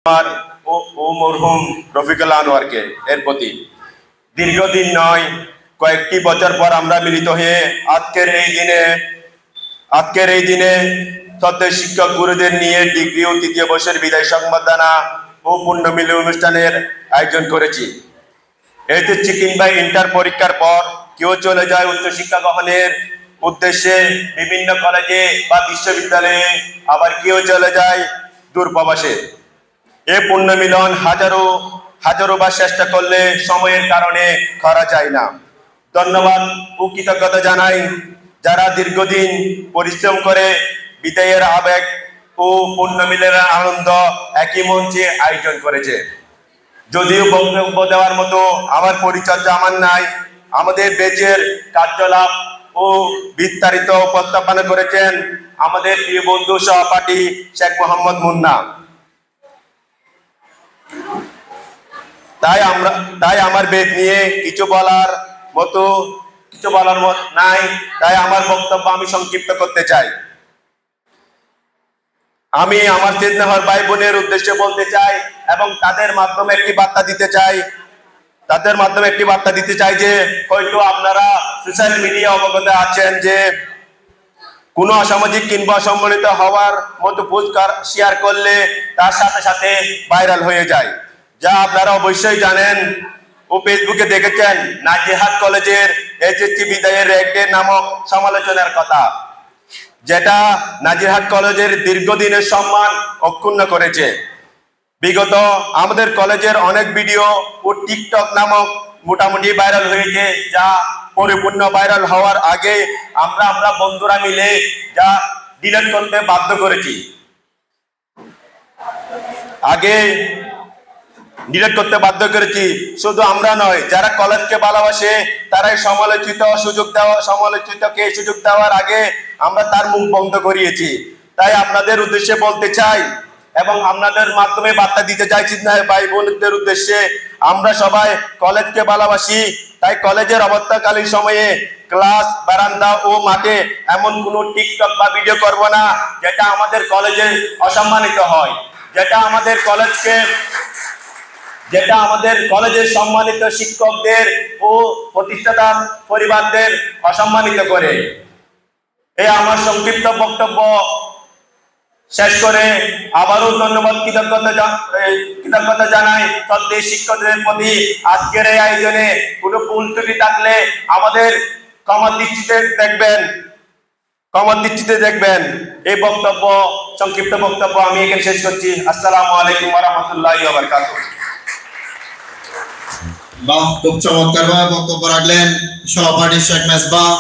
আমার ও মরহুম রফিকুল আনোয়ারকে এর প্রতি দীর্ঘদিন নয় কয়েকটি বছর পর আমরা মিলিত হয়ে আজকের এই দিনে শ্রদ্ধেয় শিক্ষক গুরুদের নিয়ে ডিগ্রি ও তৃতীয় বর্ষের বিদায় সংবর্ধনা ও পুণ্যমিলন অনুষ্ঠানের আয়োজন করেছি। এইচএসসি কিংবা ইন্টার পরীক্ষার পর কেউ চলে যায় উচ্চশিক্ষা গ্রহণের উদ্দেশ্যে বিভিন্ন কলেজে বা বিশ্ববিদ্যালয়ে, আবার কেউ চলে যায় দূরপ্রবাসে। এ পুণ্যমিলন হাজারো বার চেষ্টা করলে সময়ের কারণে করা যায় না। ধন্যবাদ ও কৃতজ্ঞতা জানাই যারা দীর্ঘদিন পরিশ্রম করে বিদায়ের আবেগ ও পুণ্যমিলনের আনন্দ একই মঞ্চে আয়োজন করেছে। যদিও বক্তব্য দেওয়ার মতো আমার পরিচর্যা আমার নাই, আমাদের বেচের কার্যকলাপ ও বিস্তারিত উপস্থাপনা করেছেন আমাদের প্রিয় বন্ধু সহপাঠী শেখ মোহাম্মদ মুন্না। তাই আমার বেদ নিয়ে কিছু বলার নাই, তাই আমার বক্তব্য আমি সংক্ষিপ্ত করতে চাই। আমি আমার চেতনাহর ভাই বোনের উদ্দেশ্যে বলতে চাই এবং তাদের মাধ্যমে একটি বার্তা দিতে চাই যে হয়তো আপনারা সোশ্যাল মিডিয়া অবগত আছেন যে কোনো অসামাজিক কিংবা অসম্মানিত হওয়ার মতো পোস্ট শেয়ার করলে তার সাথে সাথে ভাইরাল হয়ে যায়, যা আপনারা অবশ্যই জানেন ও ফেসবুকে দেখেছেন নাজিরহাট কলেজের এইচএসসি বিদায়ের র্যাঙ্কের নামক সমালোচনার কথা, যেটা নাজিরহাট কলেজের দীর্ঘদিনের সম্মান অক্ষুণ্ণ করেছে। বিগত আমাদের কলেজের অনেক ভিডিও ও টিকটক নামক মোটামুটি ভাইরাল হয়েছে, যা পরিপূর্ণ ভাইরাল হওয়ার আগে আমরা বন্ধুরা মিলে যা ডিলিট করতে বাধ্য করেছি। শুধু আমরা নয়, যারা কলেজকে ভালোবাসে তারাই সমালোচিতকে সুযোগ দেওয়ার আগে আমরা তার মুখ বন্ধ করিয়েছি। তাই আপনাদের উদ্দেশ্যে বলতে চাই এবং আপনাদের মাধ্যমে বার্তা দিতে চাইছি ভাই বোনদের উদ্দেশ্যে, আমরা সবাই কলেজকে ভালোবাসি। তাই কলেজের অবস্থাকালীন সময়ে ক্লাস, বারান্দা ও মাঠে এমন কোনো টিকটক বা ভিডিও করব না যেটা আমাদের কলেজে অসম্মানিত হয়, যেটা আমাদের কলেজের সম্মানিত শিক্ষকদের ও প্রতিষ্ঠাতা পরিবারদের অসম্মানিত করে। এই আমার সংক্ষিপ্ত বক্তব্য শেষ করে আবারও ধন্যবাদ কৃতজ্ঞতা জানাই শ্রদ্ধেয় শিক্ষকদের প্রতি। আজকের এই আয়োজনে কোনো ভুল ত্রুটি থাকলে আমাদের ক্ষমার দৃষ্টিতে দেখবেন। এই সংক্ষিপ্ত বক্তব্য আমি এখানে শেষ করছি। আসসালামু আলাইকুম ওয়া রাহমাতুল্লাহি ওয়া বারাকাতুহু। খুব চমৎকার ভাবে বক্তব্য রাখলেন সহপাঠী শেখ মেসবাহ।